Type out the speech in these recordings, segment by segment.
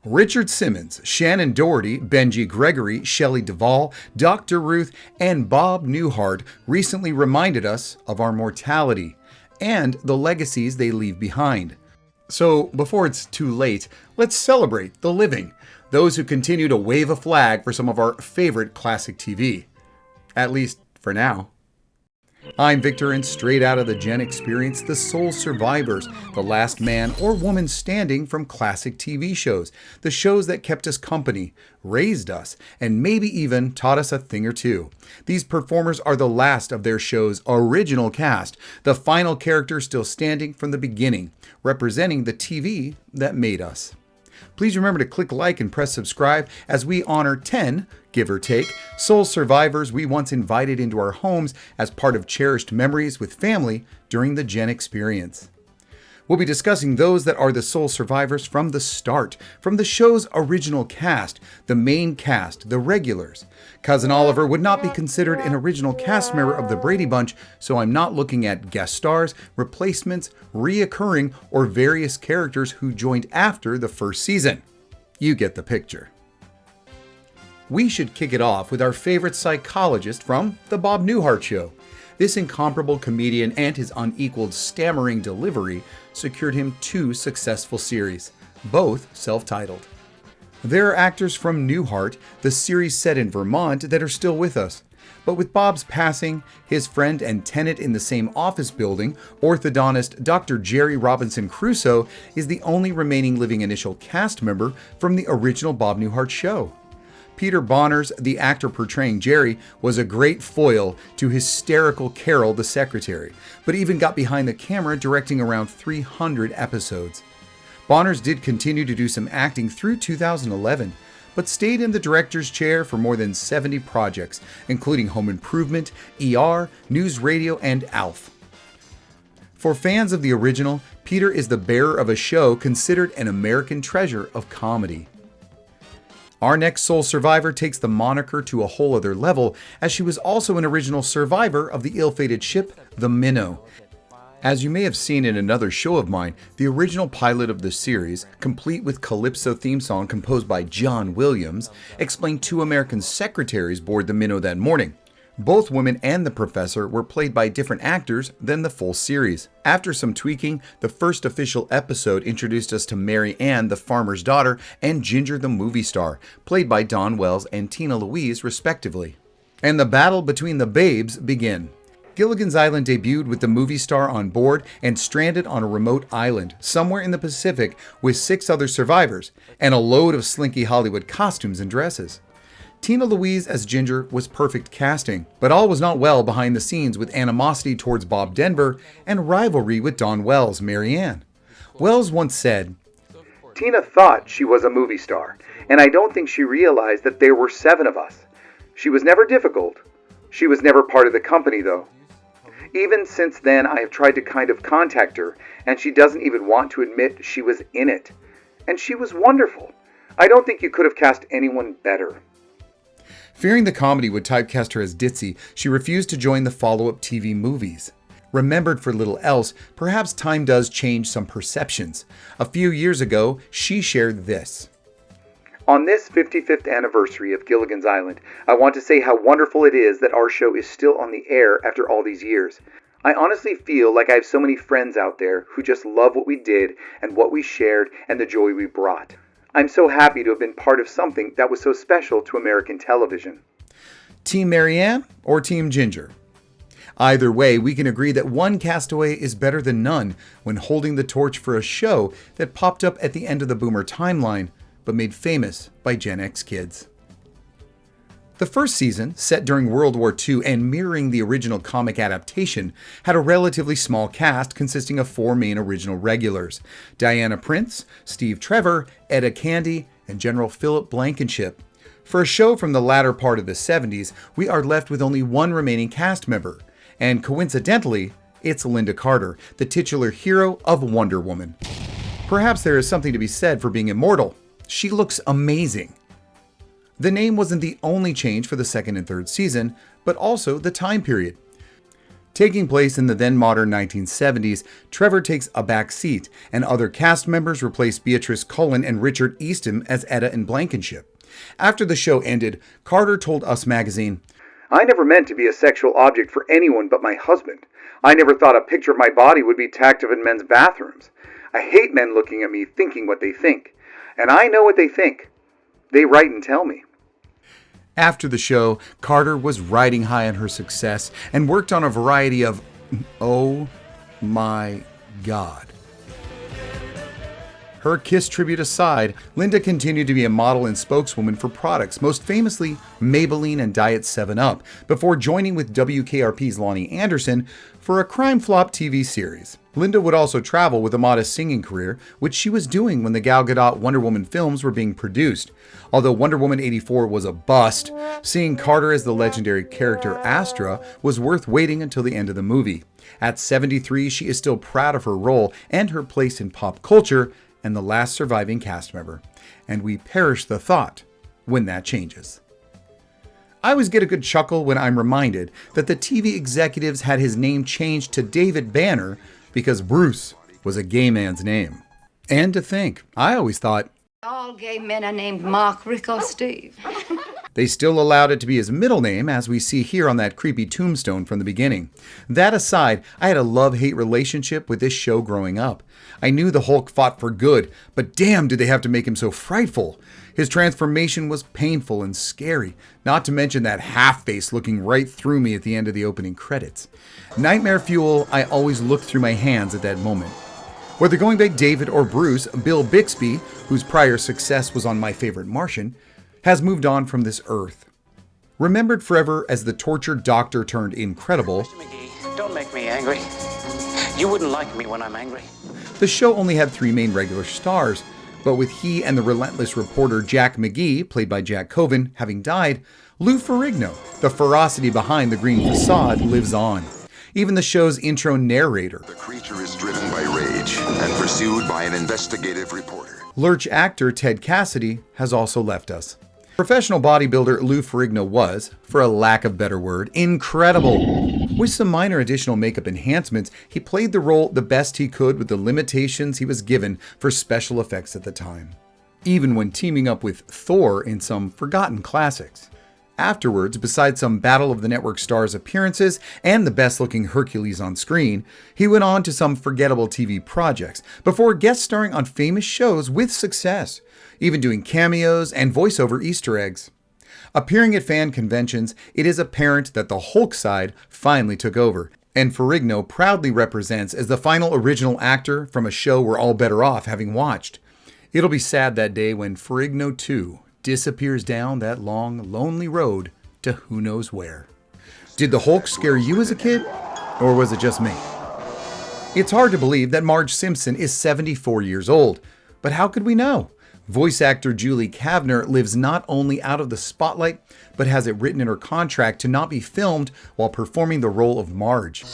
Richard Simmons, Shannon Doherty, Benji Gregory, Shelley Duvall, Dr. Ruth, and Bob Newhart recently reminded us of our mortality and the legacies they leave behind. So, before it's too late, let's celebrate the living, those who continue to wave a flag for some of our favorite classic TV. At least, for now. I'm Victor, and straight out of the GEN Xperience, the sole survivors, the last man or woman standing from classic TV shows, the shows that kept us company, raised us, and maybe even taught us a thing or two. These performers are the last of their show's original cast, the final character still standing from the beginning, representing the TV that made us. Please remember to click like and press subscribe as we honor 10, give or take, soul survivors we once invited into our homes as part of cherished memories with family during the GEN Xperience. We'll be discussing those that are the soul survivors from the start, from the show's original cast, the main cast, the regulars. Cousin Oliver would not be considered an original cast member of the Brady Bunch, so I'm not looking at guest stars, replacements, reoccurring, or various characters who joined after the first season. You get the picture. We should kick it off with our favorite psychologist from The Bob Newhart Show. This incomparable comedian and his unequaled stammering delivery secured him 2 successful series, both self-titled. There are actors from Newhart, the series set in Vermont, that are still with us. But with Bob's passing, his friend and tenant in the same office building, orthodontist Dr. Jerry Robinson Crusoe, is the only remaining living initial cast member from the original Bob Newhart Show. Peter Bonners, the actor portraying Jerry, was a great foil to hysterical Carol the secretary, but even got behind the camera directing around 300 episodes. Bonners did continue to do some acting through 2011, but stayed in the director's chair for more than 70 projects, including Home Improvement, ER, News Radio, and ALF. For fans of the original, Peter is the bearer of a show considered an American treasure of comedy. Our next soul survivor takes the moniker to a whole other level, as she was also an original survivor of the ill-fated ship, the Minnow. As you may have seen in another show of mine, the original pilot of the series, complete with Calypso theme song composed by John Williams, explained 2 American secretaries board the Minnow that morning. Both women and the professor were played by different actors than the full series. After some tweaking, the first official episode introduced us to Mary Ann, the farmer's daughter, and Ginger the movie star, played by Dawn Wells and Tina Louise respectively. And the battle between the babes began. Gilligan's Island debuted with the movie star on board and stranded on a remote island somewhere in the Pacific with 6 other survivors and a load of slinky Hollywood costumes and dresses. Tina Louise as Ginger was perfect casting, but all was not well behind the scenes with animosity towards Bob Denver and rivalry with Dawn Wells, Mary Ann. Wells once said, "Tina thought she was a movie star, and I don't think she realized that there were 7 of us. She was never difficult. She was never part of the company, though. Even since then, I have tried to kind of contact her, and she doesn't even want to admit she was in it. And she was wonderful. I don't think you could have cast anyone better." Fearing the comedy would typecast her as ditzy, she refused to join the follow-up TV movies. Remembered for little else, perhaps time does change some perceptions. A few years ago, she shared this. "On this 55th anniversary of Gilligan's Island, I want to say how wonderful it is that our show is still on the air after all these years. I honestly feel like I have so many friends out there who just love what we did and what we shared and the joy we brought. I'm so happy to have been part of something that was so special to American television." Team Mary Ann or Team Ginger? Either way, we can agree that one castaway is better than none when holding the torch for a show that popped up at the end of the Boomer timeline, but made famous by Gen X kids. The first season, set during World War II and mirroring the original comic adaptation, had a relatively small cast consisting of 4 main original regulars: Diana Prince, Steve Trevor, Etta Candy, and General Philip Blankenship. For a show from the latter part of the 70s, we are left with only 1 remaining cast member, and coincidentally, it's Linda Carter, the titular hero of Wonder Woman. Perhaps there is something to be said for being immortal. She looks amazing. The name wasn't the only change for the second and third season, but also the time period. Taking place in the then modern 1970s, Trevor takes a back seat, and other cast members replace Beatrice Cullen and Richard Easton as Etta and Blankenship. After the show ended, Carter told Us Magazine, "I never meant to be a sexual object for anyone but my husband. I never thought a picture of my body would be tacked up in men's bathrooms. I hate men looking at me thinking what they think. And I know what they think. They write and tell me." After the show, Carter was riding high on her success and worked on a variety of, oh my God. Her Kiss tribute aside, Linda continued to be a model and spokeswoman for products, most famously Maybelline and Diet 7-Up, before joining with WKRP's Lonnie Anderson for a crime flop TV series. Linda would also travel with a modest singing career, which she was doing when the Gal Gadot Wonder Woman films were being produced. Although Wonder Woman 84 was a bust, seeing Carter as the legendary character Astra was worth waiting until the end of the movie. At 73, she is still proud of her role and her place in pop culture, and the last surviving cast member. And we perish the thought when that changes. I always get a good chuckle when I'm reminded that the TV executives had his name changed to David Banner because Bruce was a gay man's name. And to think, I always thought all gay men are named Mark, Rick, or Steve. They still allowed it to be his middle name, as we see here on that creepy tombstone from the beginning. That aside, I had a love-hate relationship with this show growing up. I knew the Hulk fought for good, but damn did they have to make him so frightful. His transformation was painful and scary, not to mention that half-face looking right through me at the end of the opening credits. Nightmare fuel, I always looked through my hands at that moment. Whether going by David or Bruce, Bill Bixby, whose prior success was on My Favorite Martian, has moved on from this earth. Remembered forever as the tortured doctor turned incredible, Mr. McGee, don't make me angry. You wouldn't like me when I'm angry. the show only had 3 main regular stars, but with he and the relentless reporter Jack McGee, played by Jack Coven, having died, Lou Ferrigno, the ferocity behind the green facade, lives on. Even the show's intro narrator, The creature is driven by rage and pursued by an investigative reporter. Lurch actor Ted Cassidy, has also left us. Professional bodybuilder Lou Ferrigno was, for a lack of better word, incredible. With some minor additional makeup enhancements, he played the role the best he could with the limitations he was given for special effects at the time, even when teaming up with Thor in some forgotten classics. Afterwards, besides some Battle of the Network stars appearances and the best-looking Hercules on screen, he went on to some forgettable TV projects before guest starring on famous shows with success, even doing cameos and voiceover Easter eggs. Appearing at fan conventions, it is apparent that the Hulk side finally took over, and Ferrigno proudly represents as the final original actor from a show we're all better off having watched. It'll be sad that day when Ferrigno 2 disappears down that long, lonely road to who knows where. Did the Hulk scare you as a kid? Or was it just me? It's hard to believe that Marge Simpson is 74 years old, but how could we know? Voice actor Julie Kavner lives not only out of the spotlight, but has it written in her contract to not be filmed while performing the role of Marge.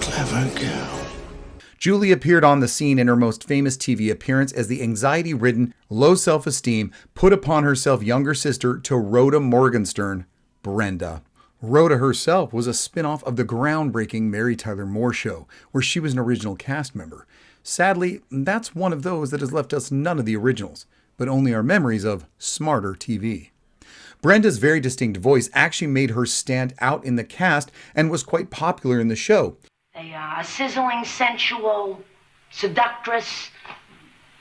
Clever girl. Julie appeared on the scene in her most famous TV appearance as the anxiety-ridden, low self-esteem, put upon herself younger sister to Rhoda Morgenstern, Brenda. Rhoda herself was a spin-off of the groundbreaking Mary Tyler Moore Show, where she was an original cast member. Sadly, that's one of those that has left us none of the originals, but only our memories of smarter TV. Brenda's very distinct voice actually made her stand out in the cast and was quite popular in the show. A sizzling, sensual seductress.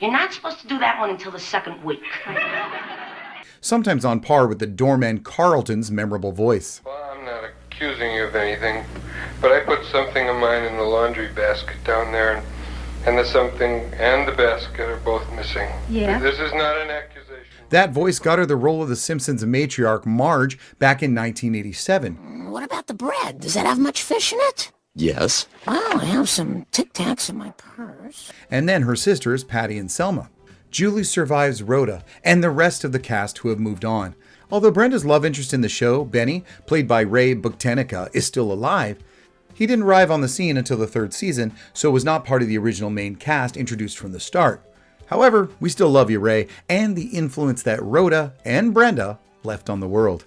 You're not supposed to do that one until the second week. Sometimes on par with the doorman Carlton's memorable voice. Well, I'm not accusing you of anything, but I put something of mine in the laundry basket down there, and the something and the basket are both missing. Yeah? This is not an accusation. That voice got her the role of The Simpsons matriarch Marge back in 1987. What about the bread? Does that have much fish in it? Yes. Oh, I have some Tic Tacs in my purse. And then her sisters, Patty and Selma. Julie survives Rhoda and the rest of the cast who have moved on. Although Brenda's love interest in the show, Benny, played by Ray Buchanan, is still alive, he didn't arrive on the scene until the 3rd season, so was not part of the original main cast introduced from the start. However, we still love you, Ray, and the influence that Rhoda and Brenda left on the world.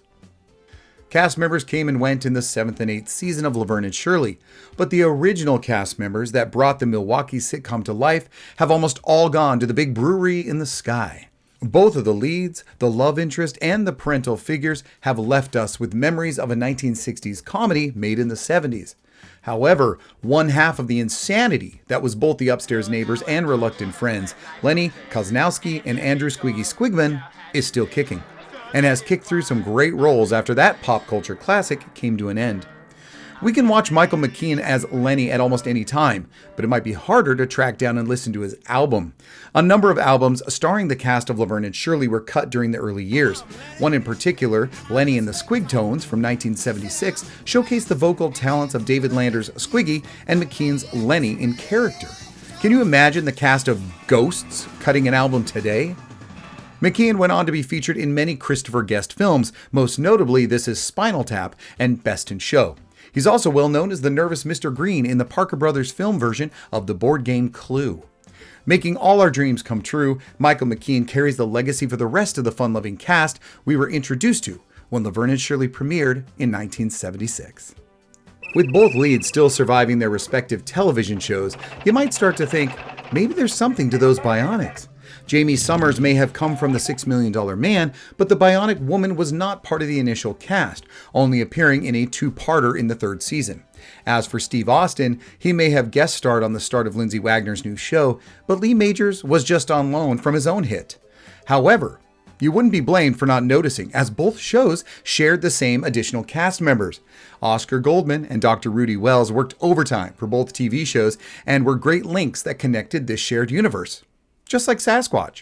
Cast members came and went in the 7th and 8th season of Laverne and Shirley, but the original cast members that brought the Milwaukee sitcom to life have almost all gone to the big brewery in the sky. Both of the leads, the love interest, and the parental figures have left us with memories of a 1960s comedy made in the 70s. However, one half of the insanity that was both the upstairs neighbors and reluctant friends, Lenny Kozlowski and Andrew Squiggy Squigman, is still kicking, and has kicked through some great roles after that pop culture classic came to an end. We can watch Michael McKean as Lenny at almost any time, but it might be harder to track down and listen to his album. A number of albums starring the cast of Laverne and Shirley were cut during the early years. One in particular, Lenny and the Squigtones from 1976, showcased the vocal talents of David Lander's Squiggy and McKean's Lenny in character. Can you imagine the cast of Ghosts cutting an album today? McKean went on to be featured in many Christopher Guest films, most notably This Is Spinal Tap and Best in Show. He's also well known as the nervous Mr. Green in the Parker Brothers film version of the board game Clue. Making all our dreams come true, Michael McKean carries the legacy for the rest of the fun-loving cast we were introduced to when Laverne and Shirley premiered in 1976. With both leads still surviving their respective television shows, you might start to think, maybe there's something to those Bionics. Jamie Summers may have come from the $6 Million Man, but the Bionic Woman was not part of the initial cast, only appearing in a two-parter in the 3rd season. As for Steve Austin, he may have guest starred on the start of Lindsay Wagner's new show, but Lee Majors was just on loan from his own hit. However, you wouldn't be blamed for not noticing, as both shows shared the same additional cast members. Oscar Goldman and Dr. Rudy Wells worked overtime for both TV shows and were great links that connected this shared universe. Just like Sasquatch.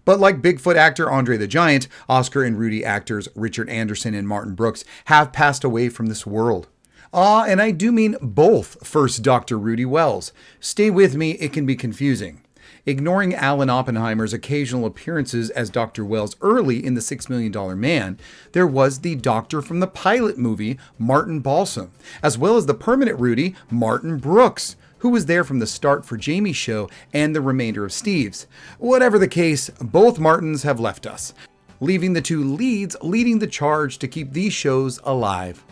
But like Bigfoot actor Andre the Giant, Oscar and Rudy actors Richard Anderson and Martin Brooks have passed away from this world. And I do mean both first Dr. Rudy Wells. Stay with me, it can be confusing. Ignoring Alan Oppenheimer's occasional appearances as Dr. Wells early in the $6 Million Man, there was the doctor from the pilot movie, Martin Balsam, as well as the permanent Rudy, Martin Brooks, who was there from the start for Jamie's show and the remainder of Steve's. Whatever the case, both Martins have left us, leaving the two leads leading the charge to keep these shows alive.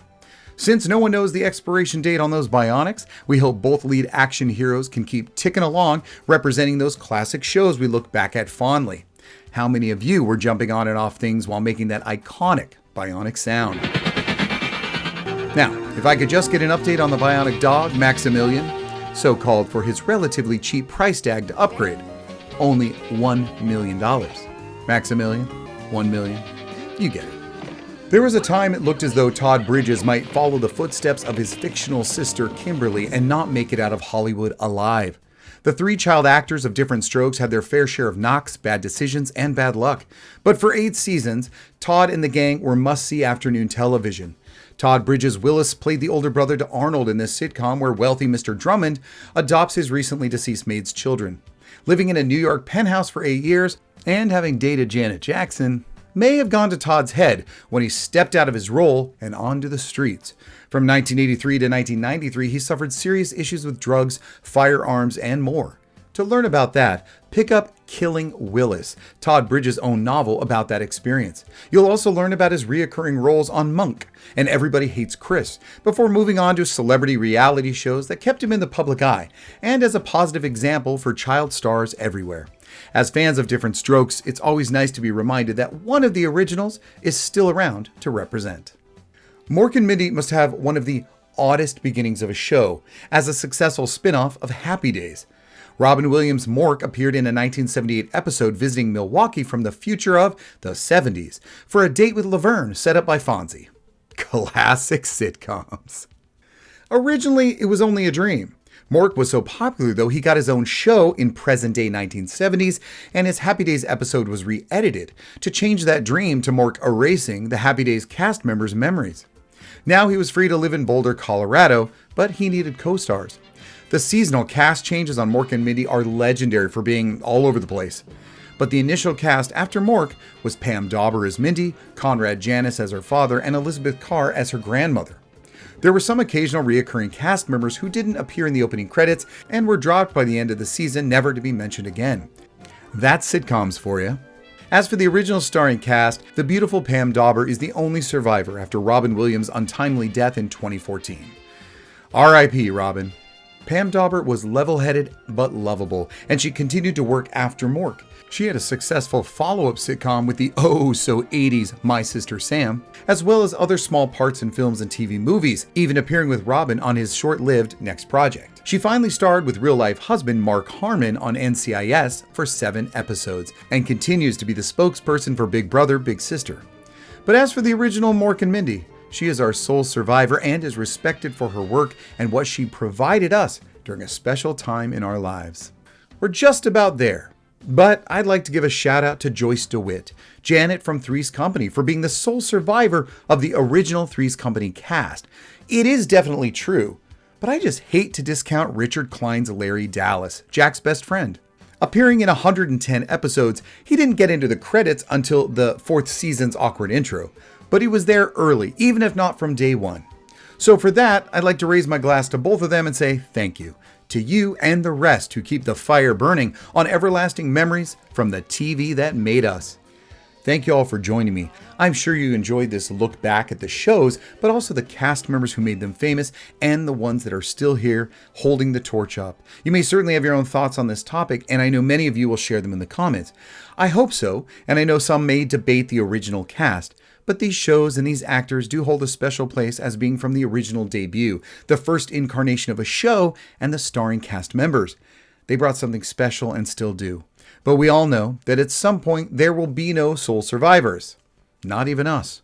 Since no one knows the expiration date on those Bionics, we hope both lead action heroes can keep ticking along, representing those classic shows we look back at fondly. How many of you were jumping on and off things while making that iconic Bionic sound? Now, if I could just get an update on the Bionic dog, Maximilian, so called for his relatively cheap price tag to upgrade. Only $1 million. Maximilian, $1 million, you get it. There was a time it looked as though Todd Bridges might follow the footsteps of his fictional sister Kimberly and not make it out of Hollywood alive. The 3 child actors of Diff'rent Strokes had their fair share of knocks, bad decisions, and bad luck. But for 8 seasons, Todd and the gang were must-see afternoon television. Todd Bridges Willis played the older brother to Arnold in this sitcom where wealthy Mr. Drummond adopts his recently deceased maid's children. Living in a New York penthouse for 8 years and having dated Janet Jackson may have gone to Todd's head when he stepped out of his role and onto the streets. From 1983 to 1993, he suffered serious issues with drugs, firearms, and more. To learn about that, pick up Killing Willis, Todd Bridges' own novel about that experience. You'll also learn about his reoccurring roles on Monk and Everybody Hates Chris, before moving on to celebrity reality shows that kept him in the public eye, and as a positive example for child stars everywhere. As fans of Diff'rent Strokes, it's always nice to be reminded that one of the originals is still around to represent. Mork Mindy must have one of the oddest beginnings of a show, as a successful spin-off of Happy Days. Robin Williams' Mork appeared in a 1978 episode visiting Milwaukee from the future of the 70s for a date with Laverne set up by Fonzie. Classic sitcoms. Originally, it was only a dream. Mork was so popular, though, he got his own show in present-day 1970s, and his Happy Days episode was re-edited to change that dream to Mork erasing the Happy Days cast members' memories. Now he was free to live in Boulder, Colorado, but he needed co-stars. The seasonal cast changes on Mork and Mindy are legendary for being all over the place. But the initial cast after Mork was Pam Dauber as Mindy, Conrad Janis as her father, and Elizabeth Carr as her grandmother. There were some occasional reoccurring cast members who didn't appear in the opening credits and were dropped by the end of the season, never to be mentioned again. That's sitcoms for you. As for the original starring cast, the beautiful Pam Dawber is the only survivor after Robin Williams' untimely death in 2014. R.I.P. Robin. Pam Dawber was level-headed but lovable, and she continued to work after Mork. She had a successful follow-up sitcom with the oh-so-80s My Sister Sam, as well as other small parts in films and TV movies, even appearing with Robin on his short-lived next project. She finally starred with real-life husband Mark Harmon on NCIS for 7 episodes, and continues to be the spokesperson for Big Brother, Big Sister. But as for the original Mork and Mindy, she is our sole survivor and is respected for her work and what she provided us during a special time in our lives. We're just about there. But I'd like to give a shout out to Joyce DeWitt Janet from Three's Company for being the sole survivor of the original Three's Company cast. It is definitely true, but I just hate to discount Richard Klein's Larry Dallas, Jack's best friend. Appearing in 110 episodes, he didn't get into the credits until the 4th season's awkward intro, but he was there early, even if not from day one. So for that, I'd like to raise my glass to both of them and say thank you. To you and the rest who keep the fire burning on everlasting memories from the TV that made us. Thank you all for joining me. I'm sure you enjoyed this look back at the shows, but also the cast members who made them famous and the ones that are still here holding the torch up. You may certainly have your own thoughts on this topic, and I know many of you will share them in the comments. I hope so, and I know some may debate the original cast. But these shows and these actors do hold a special place as being from the original debut, the first incarnation of a show, and the starring cast members. They brought something special and still do. But we all know that at some point there will be no sole survivors. Not even us.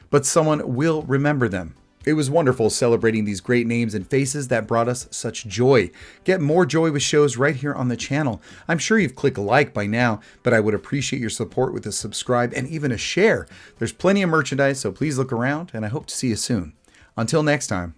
But someone will remember them. It was wonderful celebrating these great names and faces that brought us such joy. Get more joy with shows right here on the channel. I'm sure you've clicked like by now, but I would appreciate your support with a subscribe and even a share. There's plenty of merchandise, so please look around, and I hope to see you soon. Until next time.